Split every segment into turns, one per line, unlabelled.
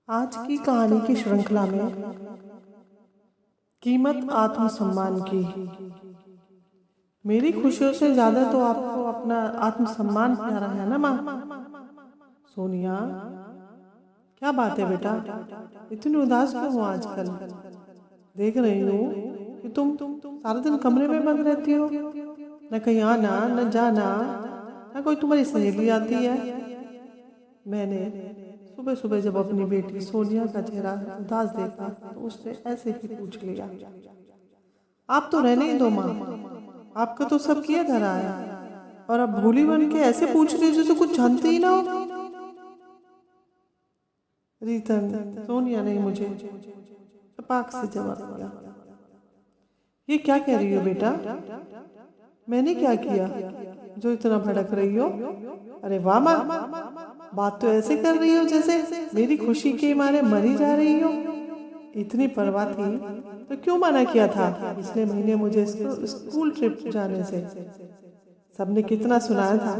आज की कहानी की श्रृंखला में कीमत आत्मसम्मान की। मेरी खुशियों से ज्यादा तो आपको अपना आत्मसम्मान प्यारा है ना माँ? सोनिया, क्या बात है बेटा, इतनी उदास क्यों हो आजकल? देख रही हूँ कि तुम सारा दिन कमरे में बंद रहती हो, न कहीं आना न जाना, न कोई तुम्हारी सहेली आती है। मैंने सुबह सुबह जब अपनी बेटी सोनिया का चेहरा उदास देखा तो उससे ऐसे ही पूछ लिया, आप तो रहने ही दो माँ, आपका तो सब किया धरा है, और अब भोली बन के ऐसे पूछ रही जैसे कुछ जानते ही ना हो। रीतन, सोनिया ने मुझे चपाक से जवाब दिया, ये क्या कह रही हो बेटा? मैंने क्या किया जो इतना भड़क रही हो? अरे वाह माँ, बात तो ऐसे कर रही हो जैसे मेरी खुशी के मारे मरी जा रही हो। इतनी परवाह थी तो क्यों मना किया था पिछले महीने मुझे स्कूल ट्रिप जाने से? सबने कितना सुनाया था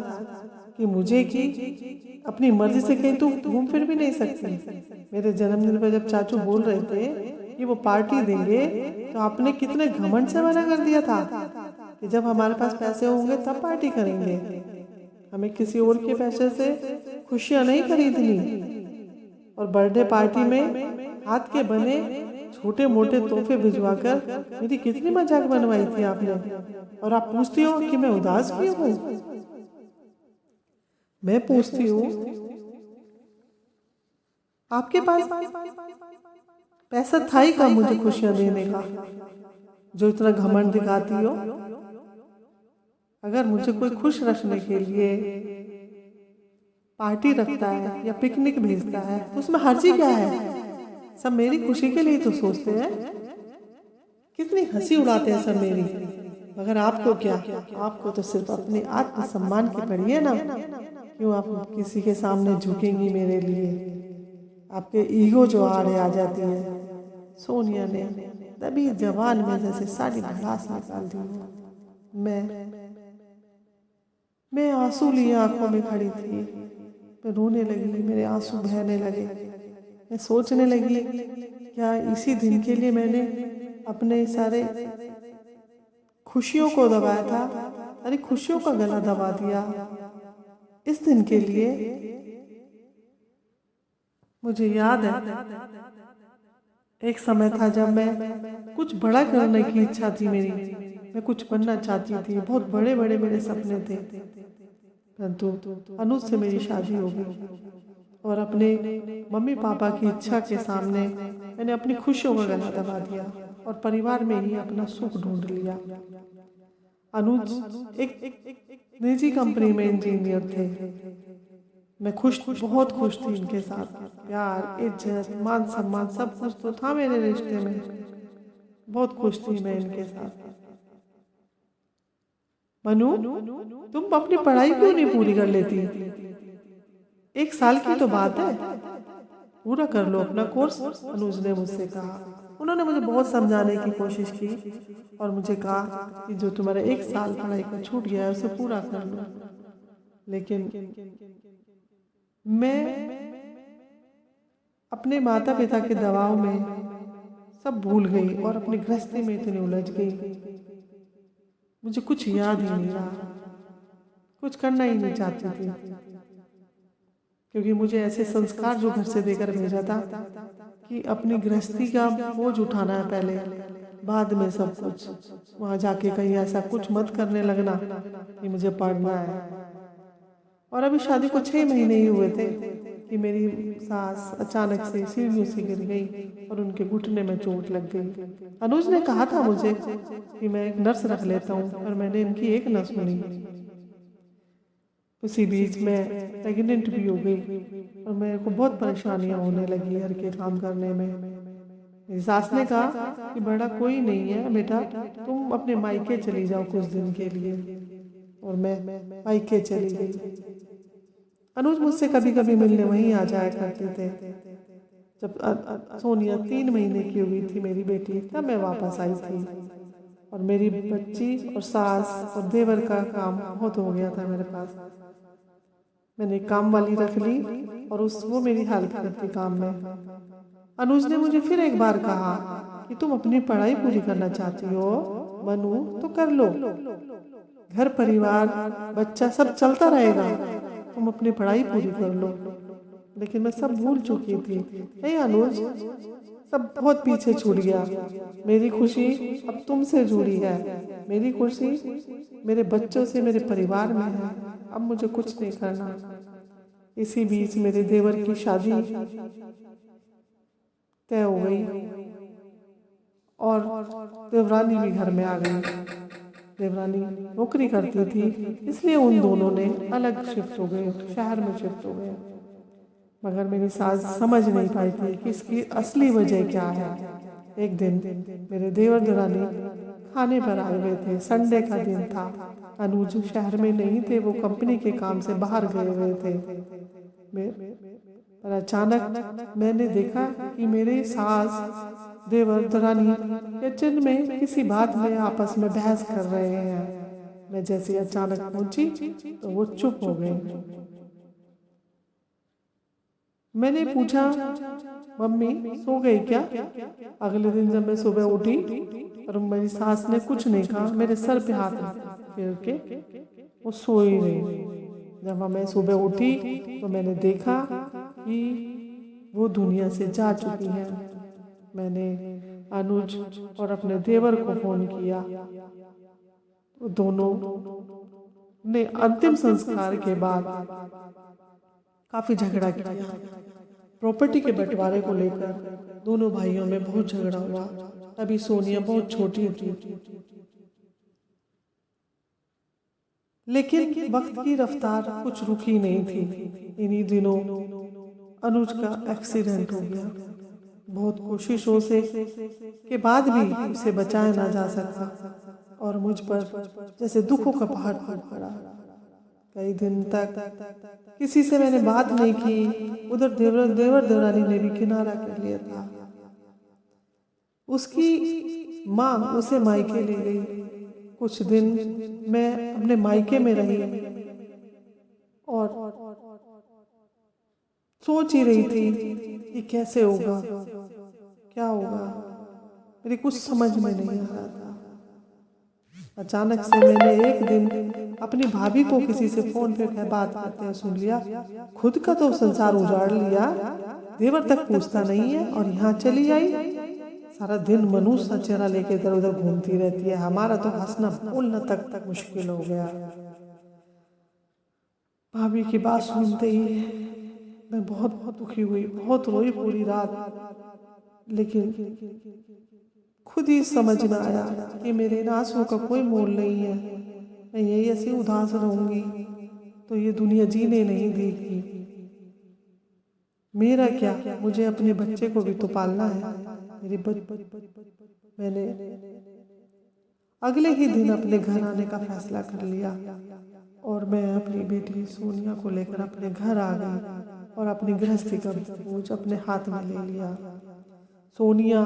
कि मुझे की अपनी मर्जी से कहीं तू घूम फिर भी नहीं सकती। मेरे जन्मदिन पर जब चाचू बोल रहे थे कि वो पार्टी देंगे तो आपने कितने घमंड से मना कर दिया था कि जब हमारे पास पैसे होंगे तब पार्टी करेंगे। हमें किसी और के पैसे से खुशियां नहीं खरीदनी। और बर्थडे पार्टी में हाथ के बने छोटे मोटे तोहफे भिजवाकर मेरी कितनी मजाक बनवाई थी आपने, और आप पूछती हो कि मैं उदास क्यों हूँ? मैं पूछती हूँ, आपके पास पैसा था ही कब मुझे खुशियां देने का, जो इतना घमंड दिखाती हो? अगर मुझे कोई खुश रखने के लिए पार्टी रखता है या पिकनिक भेजता है तो उसमें हर्जी क्या है? सब मेरी खुशी के लिए तो सोचते हैं। कितनी हंसी उड़ाते हैं सब मेरी, मगर आपको क्या? आपको तो सिर्फ अपने आत्मसम्मान की पड़ी है ना। क्यों आप किसी के सामने झुकेंगी मेरे लिए? आपके ईगो जो आड़े आ जाती है। सोनिया ने तभी जवान में जैसे सारी भड़ास निकाल दी। मैं आंसू लिए आंखों में खड़ी थी। मैं रोने लगी, मेरे आंसू बहने लगे। मैं सोचने लगी, क्या इसी दिन के लिए मैंने अपने सारे खुशियों को दबाया था, सारी खुशियों का गला दबा दिया इस दिन के लिए? मुझे याद है एक समय था जब मैं कुछ बड़ा करने की इच्छा थी मेरी, मैं कुछ बनना चाहती थी, बहुत बड़े बड़े मेरे सपने थे। परंतु अनुज से मेरी शादी हो गई और अपने मम्मी पापा की इच्छा के सामने मैंने अपनी खुशियों का गला दबा दिया और परिवार में ही अपना सुख ढूंढ लिया। अनुज एक निजी कंपनी में इंजीनियर थे। मैं बहुत खुश थी इनके साथ। प्यार, इज्जत, मान सम्मान सब कुछ तो था मेरे रिश्ते में। बहुत खुश थी मैं इनके साथ। मनु, तुम अपनी पढ़ाई क्यों नहीं पूरी कर लेती? 1 साल की तो बात है, पूरा कर लो अपना कोर्स, अनुज ने मुझसे कहा। उन्होंने मुझे बहुत समझाने की कोशिश की और मुझे कहा कि जो तुम्हारा 1 साल पढ़ाई का छूट गया है उसे पूरा कर लो। लेकिन मैं अपने माता पिता के दबाव में सब भूल गई और अपनी गृहस्थी में इतनी उलझ गई, मुझे कुछ याद ही नहीं रहा, कुछ करना ही नहीं चाहती थी। क्योंकि मुझे ऐसे संस्कार जो घर से देकर भेजा था कि अपनी गृहस्थी का बोझ उठाना है पहले, बाद में सब कुछ। वहाँ जाके कहीं ऐसा कुछ मत करने लगना कि मुझे पढ़ना है। और अभी शादी को 6 महीने ही हुए थे कि मेरी सास अचानक से सीढ़ियों से गिर गई और उनके घुटने में चोट लग गई। अनुज ने कहा था मुझे कि मैं एक नर्स रख लेता हूँ, और मैंने इनकी एक न सुनी। उसी बीच में प्रेग्नेंट भी हो गई और मेरे को बहुत परेशानियां होने लगी घर के काम करने में। मेरी सास ने कहा कि बड़ा कोई नहीं है बेटा, तुम अपने मायके चली जाओ कुछ दिन के लिए। और मैं मायके चली गई। अनुज मुझसे कभी कभी मिलने वहीं आ जाया करते थे। जब सोनिया 3 महीने की हुई थी मेरी बेटी, तब मैं वापस आई थी और मेरी बच्ची और सास और देवर का काम बहुत हो गया था मेरे पास। मैंने काम वाली रख ली और वो मेरी हेल्प करती काम में। अनुज ने मुझे फिर एक बार कहा कि तुम अपनी पढ़ाई पूरी करना चाहती हो मनु तो कर लो, घर परिवार बच्चा सब चलता रहेगा, तुम अपनी पढ़ाई पूरी कर लो। लेकिन मैं सब भूल चुकी थी। नहीं अनुज, सब बहुत पीछे छूट गया। मेरी खुशी अब तुमसे जुड़ी है, मेरी खुशी मेरे बच्चों से, मेरे परिवार में है। अब मुझे कुछ नहीं करना। इसी बीच मेरे देवर की शादी तय हो गई और देवरानी भी घर में आ गई। देवरानी नौकरी करती थी, इसलिए उन दोनों ने अलग शिफ्ट हो गए, शहर में शिफ्ट हो गए। मगर मेरी सास समझ नहीं पाई थी कि इसकी असली वजह क्या है। एक दिन मेरे देवर देवरानी खाने पर आए हुए थे, संडे का दिन था। अनुज शहर में नहीं थे, वो कंपनी के काम से बाहर गए हुए थे। पर अचानक मैंने देखा कि मेरे सास देवर देवरानी किचन में किसी बात में आपस में बहस कर रहे हैं। मैं जैसे अचानक पहुंची तो वो चुप हो गए। मैंने पूछा, मम्मी सो गई क्या? अगले दिन जब मैं सुबह उठी और मेरी सास ने कुछ नहीं कहा, मेरे सर पे हाथ फेर के वो सोई नहीं। जब मैं सुबह उठी तो मैंने देखा कि वो दुनिया से जा चुकी है। मैंने अनुज और अपने देवर को फोन किया। तो दोनों ने अंतिम संस्कार के बाद काफी झगड़ा किया। प्रॉपर्टी के बंटवारे को लेकर दोनों भाइयों में बहुत झगड़ा हुआ। तभी सोनिया बहुत छोटी थी, लेकिन वक्त की रफ्तार कुछ रुकी नहीं थी। इन्हीं दिनों अनुज का एक्सीडेंट हो गया। बहुत कोशिशों से के बाद भी उसे बचाया ना जा सका और मुझ पर जैसे दुखों का पहाड़ टूट पड़ा। कई दिन तक किसी से मैंने बात नहीं की। उधर देवर देवरानी ने भी किनारा कर लिया था। उसकी माँ उसे मायके ले गई। कुछ दिन मैं अपने मायके में रही और सोच ही रही थी कि कैसे होगा, क्या होगा। मेरी कुछ समझ में नहीं आ रहा था। अचानक से मैंने एक दिन अपनी भाभी को किसी से फोन पे बात करते हुए सुन लिया। खुद का तो संसार उजाड़ लिया, देवर तक पूछता नहीं है और यहाँ चली आई। सारा दिन मनुष्य सा चेहरा लेके इधर उधर घूमती रहती है। हमारा तो हंसना बोलना तक मुश्किल हो गया। भाभी की बात सुनते ही मैं बहुत दुखी हुई, बहुत रोई पूरी रात। लेकिन खुद ही समझ में आया कि मेरे इन आंसुओं का कोई मोल नहीं है। मैं यही ऐसी उदास रहूंगी तो ये दुनिया जीने नहीं देगी। मेरा क्या, मुझे अपने बच्चे को भी तो पालना है। मैंने अगले ही दिन अपने घर आने का फैसला कर लिया और मैं अपनी बेटी सोनिया को लेकर अपने घर आ गई और अपनी गृहस्थी का बोझ अपने हाथ में ले लिया। सोनिया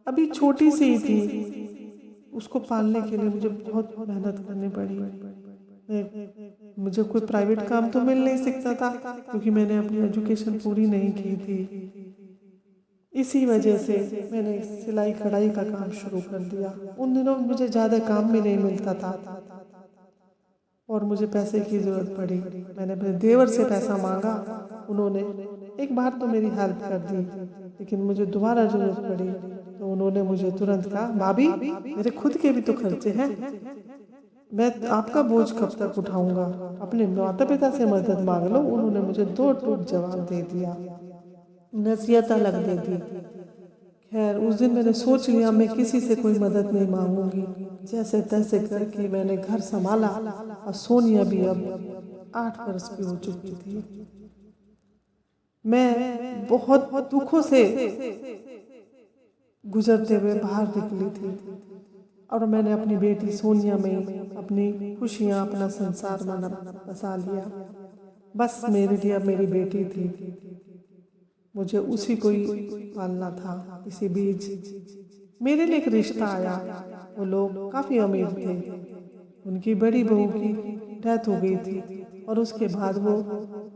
अभी छोटी सी ही थी, उसको पालने के लिए मुझे बहुत मेहनत करनी पड़ी। मुझे कोई प्राइवेट काम तो मिल नहीं सकता था क्योंकि मैंने अपनी एजुकेशन पूरी नहीं की थी। इसी वजह से मैंने सिलाई कढ़ाई का काम शुरू कर दिया। उन दिनों मुझे ज़्यादा काम भी नहीं मिलता था और मुझे पैसे की ज़रूरत पड़ी। मैंने अपने देवर से पैसा मांगा। उन्होंने एक बार तो मेरी हेल्प कर दी, लेकिन मुझे दोबारा ज़रूरत पड़ी तो उन्होंने मुझे तुरंत कहा, भाभी मेरे खुद के भी तो खर्चे हैं, मैं आपका बोझ कब तक उठाऊंगा, अपने माता पिता से मदद मांग लो। उन्होंने मुझे दो टूक जवाब दे दिया, नसीहत अलग दे दी। खैर उस दिन मैंने सोच लिया मैं किसी से कोई मदद नहीं मांगूंगी। जैसे तैसे करके मैंने घर संभाला और सोनिया भी अब 8 वर्ष की हो चुकी थी। मैं बहुत दुखों से गुजरते हुए बाहर निकली थी और मैंने अपनी बेटी सोनिया में अपनी खुशियाँ, अपना संसार बसा लिया। बस मेरे लिए अब मेरी बेटी थी, मुझे उसी को ही पालना था। इसी बीच मेरे लिए एक रिश्ता आया। वो लोग काफ़ी अमीर थे, उनकी बड़ी बहू की डेथ हो गई थी और उसके बाद वो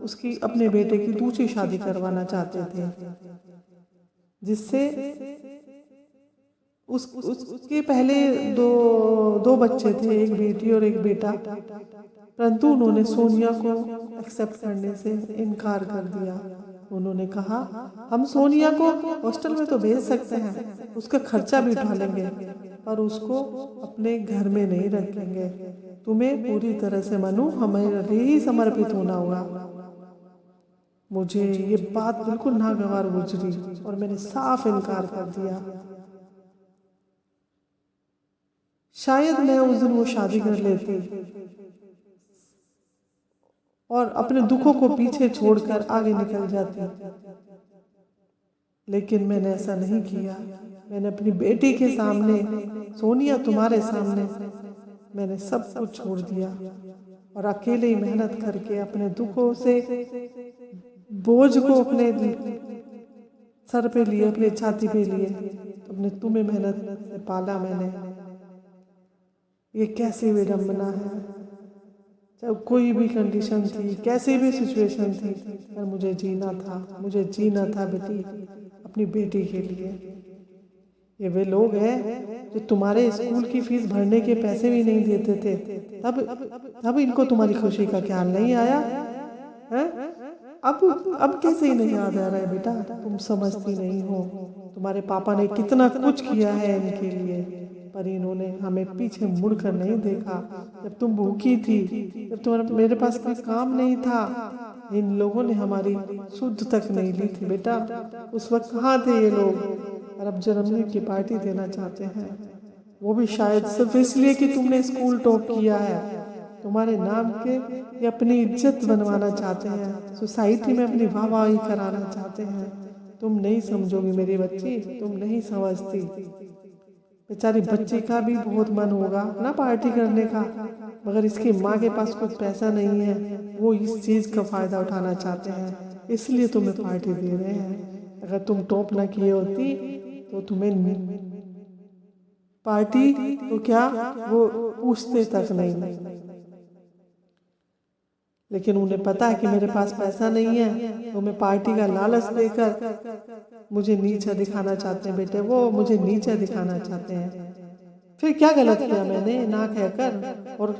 उसकी अपने बेटे की दूसरी शादी करवाना चाहते थे, जिससे उसके पहले दो बच्चे थे, एक बेटी और एक बेटा। परंतु उन्होंने सोनिया को एक्सेप्ट करने से इनकार कर दिया। उन्होंने कहा हम सोनिया को हॉस्टल में तो भेज सकते हैं, उसका खर्चा भी उठा लेंगे, पर उसको अपने घर में नहीं रखेंगे। तुम्हें पूरी तरह से मनु हमारे लिए ही समर्पित होना होगा। मुझे ये बात बिल्कुल नागवार गुजरी और मैंने साफ इनकार कर दिया। शायद मैं उस दिन वो शादी कर लेती और अपने दुखों को पीछे छोड़कर आगे निकल जाती, लेकिन मैंने ऐसा नहीं किया। मैंने अपनी बेटी के सामने, सोनिया तुम्हारे सामने, मैंने सब कुछ छोड़ दिया और अकेले ही मेहनत करके अपने दुखों से बोझ को अपने सर पे लिए, अपने छाती पे लिए, अपने तुम्हें मेहनत से पाला मैंने। ये कैसी विडंबना है। चाहे कोई भी कंडीशन थी, कैसी भी सिचुएशन थी, पर मुझे जीना था, मुझे जीना था बेटी, अपनी बेटी के लिए। ये वे लोग हैं जो तुम्हारे स्कूल की फीस भरने के पैसे भी नहीं देते थे, तब इनको तुम्हारी खुशी का ख्याल नहीं आया है? अब कैसे ही नहीं याद आ रहा है बेटा? तुम समझती नहीं हो, तुम्हारे पापा ने कितना कुछ किया है इनके लिए, पर इन्होंने हमें पीछे मुड़कर नहीं देखा। जब तुम भूखी थी, जब तुम्हारा मेरे पास कोई काम नहीं था, इन लोगों ने हमारी शुद्ध तक नहीं ली थी बेटा। उस वक्त कहाँ थे ये लोग? और अब जन्मदिन की पार्टी देना चाहते हैं, वो भी शायद सिर्फ इसलिए कि तुमने स्कूल टॉप किया है। तुम्हारे नाम के ये अपनी इज्जत बनवाना चाहते हैं, सोसाइटी में अपनी वाहवाही कराना चाहते हैं। तुम नहीं समझोगी मेरी बच्ची, तुम नहीं समझती। बेचारी बच्ची का भी बहुत मन होगा ना पार्टी करने का, मगर इसकी माँ के पास कुछ पैसा नहीं है। वो इस चीज़ का फ़ायदा उठाना चाहते हैं, इसलिए तुम्हें पार्टी दे रहे हैं। अगर तुम टॉप ना किए होती तो तुम्हें पार्टी तो क्या वो पूछते तक नहीं। लेकिन उन्हें पता है कि मेरे पास पैसा नहीं है, तो मैं पार्टी का लालच देकर मुझे नीचा दिखाना चाहते हैं बेटे, वो मुझे नीचा दिखाना चाहते हैं। फिर क्या गलत किया मैंने ना कहकर? और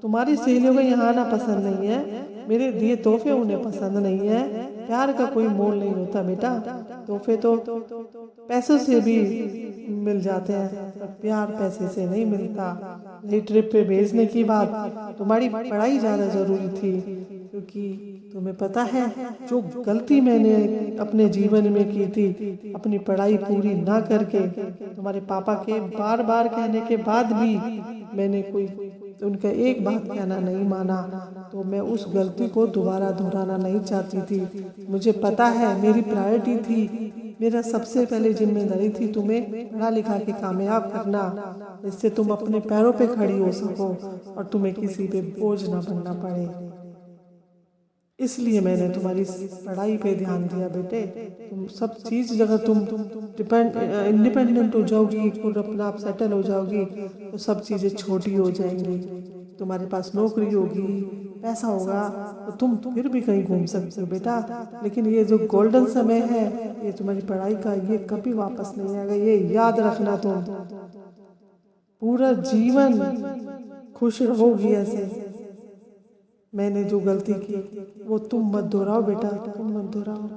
तुम्हारी सहेलियों को यहाँ आना पसंद नहीं है, मेरे दिए तोहफे उन्हें पसंद नहीं है। प्यार का कोई मोल नहीं होता बेटा, तोहफे तो पैसों से भी मिल जाते हैं, पर प्यार पैसे से नहीं मिलता। नई ट्रिप पे भेजने की बात, तुम्हारी पढ़ाई ज़्यादा ज़रूरी थी, क्योंकि तुम्हें पता है जो गलती मैंने अपने जीवन में की थी, अपनी पढ़ाई पूरी ना करके, तुम्हारे पापा के बार बार कहने के बाद भी मैंने कोई उनका एक बात कहना नहीं माना, तो मैं उस गलती को दोबारा दोहराना नहीं चाहती थी। मुझे पता है मेरी प्रायोरिटी थी, मेरा सबसे पहले जिम्मेदारी थी तुम्हें पढ़ा लिखा के कामयाब करना, जिससे तुम अपने पैरों पे खड़ी हो सको और तुम्हें किसी पे बोझ ना बनना पड़े। इसलिए मैंने तुम्हारी पढ़ाई पे ध्यान दिया बेटे। तुम सब चीज़ अगर तुम इंडिपेंडेंट हो जाओगी, खुद अपना आप सेटल हो जाओगी, तो सब चीज़ें छोटी हो जाएंगी। तुम्हारे पास नौकरी होगी, पैसा होगा, तो तुम फिर भी कहीं घूम सकते हो बेटा। लेकिन ये जो गोल्डन समय है, ये तुम्हारी पढ़ाई का, ये कभी वापस नहीं आएगा, ये याद रखना। तुम पूरा जीवन खुश रहोगी ऐसे। मैंने जो गलती की वो तुम मत दोहराओ बेटा, तुम मत दोहराओ।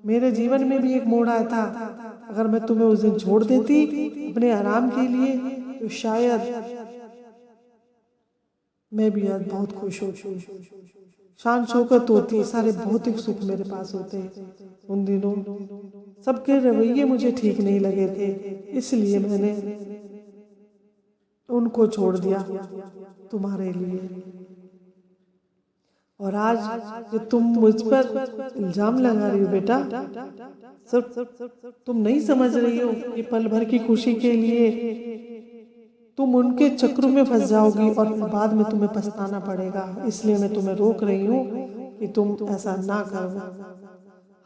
मेरे जीवन में भी एक मोड़ आया था, अगर मैं तुम्हें उस दिन छोड़ देती अपने आराम के लिए, तो शायद मैं भी आज बहुत खुश होती, शान शौकत होती, सारे भौतिक सुख मेरे पास होते। उन दिनों सबके रवैये मुझे ठीक नहीं लगे थे, इसलिए मैंने उनको छोड़ दिया तुम्हारे लिए। और आज जो तुम मुझ पर इल्जाम लगा रही हो बेटा, सिर्फ तुम नहीं समझ रही हो कि पल भर की खुशी के लिए तुम उनके चक्रों में फंस जाओगी और बाद में तुम्हें पछताना पड़ेगा। इसलिए मैं तुम्हें रोक रही हूँ कि तुम ऐसा ना करो।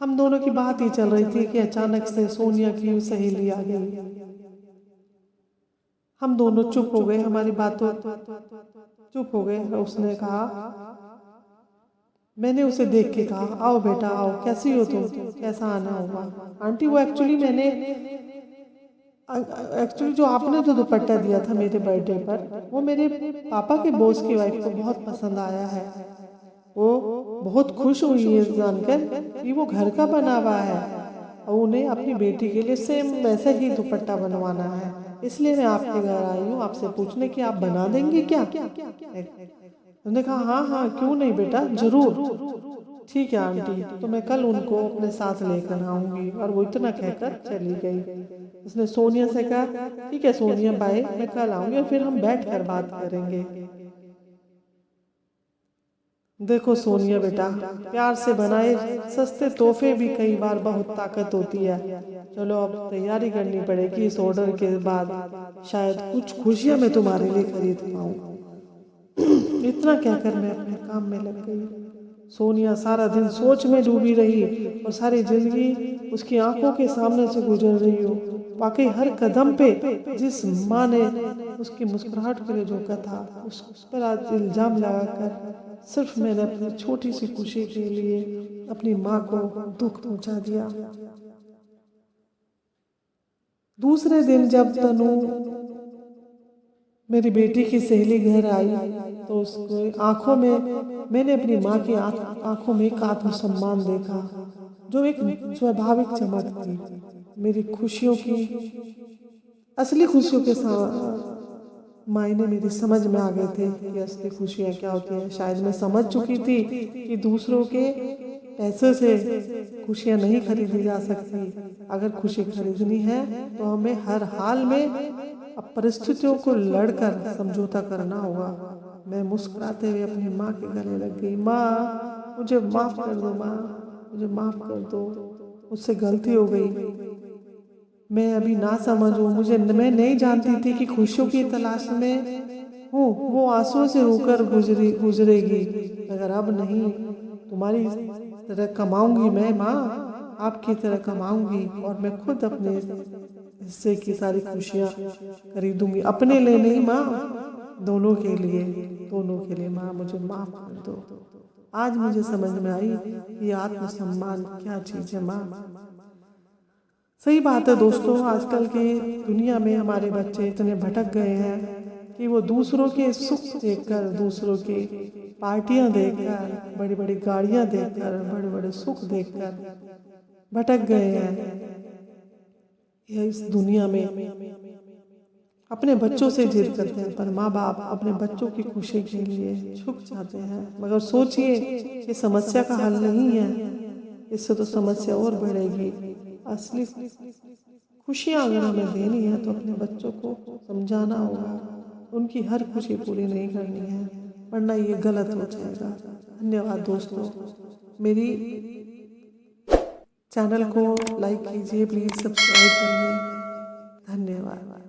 हम दोनों की बात ही चल रही थी कि अचानक से सोनिया की सहेली आ गई। हम दोनों चुप हो गए, हमारी बातों चुप हो गए। उसने कहा मैंने उसे देख के कहा, आओ बेटा आओ, कैसी हो तुम, कैसा आना होगा। आंटी वो एक्चुअली जो आपने जो दुपट्टा दिया था मेरे बर्थडे पर, वो मेरे पापा के बॉस की वाइफ को बहुत पसंद आया है। वो बहुत खुश हुई है जानकर कि वो घर का बना हुआ है और उन्हें अपनी बेटी के लिए सेम वैसे ही दुपट्टा बनवाना है। इसलिए मैं आपके घर आई हूँ आपसे पूछने कि आप बना देंगी क्या। उन्होंने कहा हाँ हाँ क्यों नहीं बेटा, जरूर, ठीक है आंटी, तो मैं कल उनको अपने साथ लेकर आऊंगी। और वो इतना कहकर चली गई। उसने सोनिया से कहा, ठीक है सोनिया बाय, मैं कल आऊंगी और फिर हम बैठ कर बात करेंगे। देखो सोनिया बेटा, प्यार से बनाए सस्ते तोहफे भी कई बार बहुत ताकत होती है। चलो अब तैयारी करनी पड़ेगी, इस ऑर्डर के बाद शायद कुछ खुशियां मैं तुम्हारे लिए खरीद पाऊँ। इतना कहकर मैं अपने काम में लग गई। सोनिया सारा दिन सोच में डूबी रही और सारी जिंदगी उसकी आंखों के सामने से गुजर रही हो। वाकई हर कदम पे जिस माँ ने उसकी मुस्कुराहट के लिए झोंका था, उस पर आज इल्जाम लगाकर सिर्फ मैंने अपनी छोटी सी खुशी के लिए अपनी माँ को दुख पहुंचा दिया। दूसरे दिन जब तनु मेरी बेटी की सहेली घर आई तो उसको आंखों में मैंने अपनी माँ की आंखों में एक आत्मसम्मान देखा, जो एक स्वाभाविक चमक थी। मेरी खुशियों की असली खुशियों के मायने मेरी समझ में आ गए थे कि असली खुशियाँ क्या होती हैं। शायद मैं समझ चुकी थी कि दूसरों के पैसे से खुशियाँ नहीं खरीदी जा सकती। अगर खुशी खरीदनी है तो हमें हर हाल में अब परिस्थितियों को लड़कर समझौता करना होगा। मैं मुस्कुराते हुए अपनी माँ के गले लग गई। माँ मुझे माफ़ कर दो, माँ मुझे माफ़ कर दो, मुझसे गलती हो गई। मैं अभी ना समझ हूँ, मैं नहीं जानती थी कि खुशियों की तलाश में हूँ, वो आंसुओं से होकर गुजरेगी। अगर अब नहीं तुम्हारी तरह कमाऊंगी मैं माँ, आपकी तरह कमाऊंगी और मैं खुद अपने हिस्से की सारी खुशियाँ खरीदूंगी, अपने लिए नहीं माँ, दोनों के लिए, दोनों के लिए। माँ मुझे माफ कर दो। आज मुझे समझ में आई कि आत्मसम्मान क्या चीज़ है माँ। सही बात है दोस्तों, आजकल की दुनिया में हमारे बच्चे इतने भटक गए हैं कि वो दूसरों के सुख देखकर, दूसरों की पार्टियां देखकर, बड़ी बड़ी गाड़ियां देखकर, बड़े बड़े सुख देखकर भटक गए हैं। यह इस दुनिया में अपने बच्चों से जिद करते हैं, पर माँ बाप अपने बच्चों की खुशी के लिए झुक जाते हैं। मगर सोचिए ये समस्या का हल नहीं है, इससे तो समस्या और बढ़ेगी। असली खुशियाँ अगर हमें देनी है तो अपने बच्चों को समझाना होगा, उनकी हर खुशी पूरी नहीं करनी है, वरना ये गलत हो जाएगा। धन्यवाद दोस्तों, मेरी चैनल को लाइक कीजिए, प्लीज़ सब्सक्राइब करिए। धन्यवाद।